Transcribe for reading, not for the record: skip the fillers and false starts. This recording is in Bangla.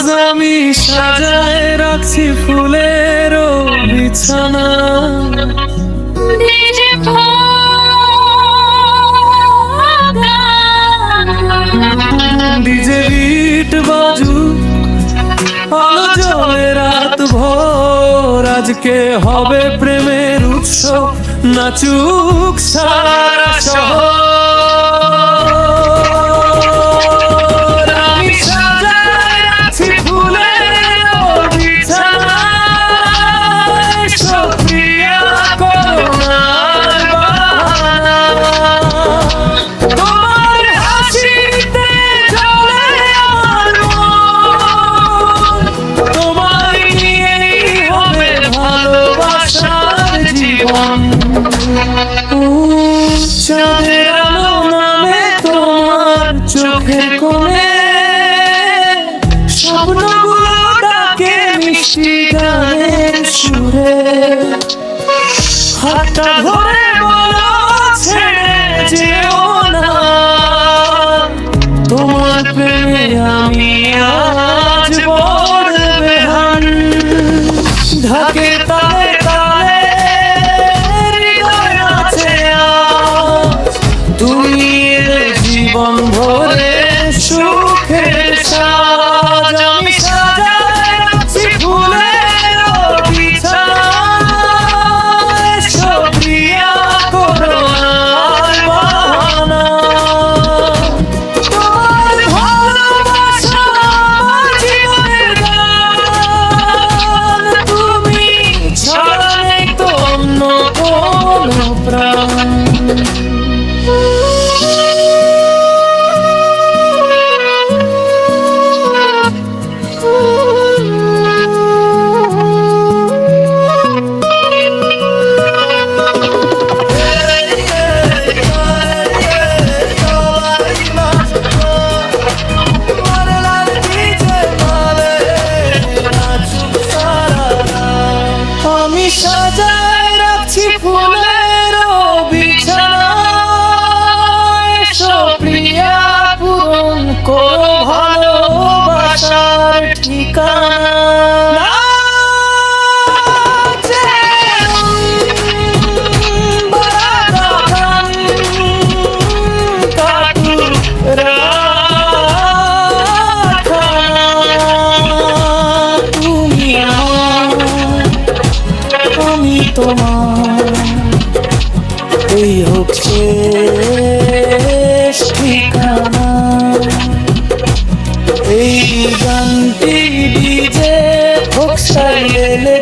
আজ আমি সাজায় রাখছি ফুলেরও বিছানা, ডিজে বিট বাজু আলো জ্বলে রাত ভোর। আজকে হবে প্রেমের উৎসব, নাচুক সারা শহর। আমি সাজায় রাখছি ফুলেরও বিছানা, সক্রিয়া করোনার বাহানা। তোমার হাসিতে জ্বলে আমার মন, তোমায় নিয়েই হবে ভালোবাসার জীবন। চাঁদের আলো নামে তোমার চোখের কোণে, স্বপ্নগুলো ডাকে মিষ্টি গানের সুরে। হাতটা ধরে বলো ছেড়ে যেও না, তোমার প্রেমে আমি আজ বড় বেহান। ঢাকে তালে তালে হৃদয় আছে আজ, তুমি এলে জীবন ভরে সুখের সাজ। আমি সাজায় রাখছি ফুলেরও বিছানা, সক্রিয়া করোনার বাহানা। তোমার ভালোবাসা আমার জীবনের গান, তুমি ছাড়া নেই তো অন্য কোনো প্রাণ। আমি সাজায় রাখছি ফুলেরও বিছানা, সক্রিয়া পূরণ করো ভালোবাসার ঠিকানা। তোমার এই হোক শেষ ঠিকানা। এই গানটি ডিজে হোক সাইলে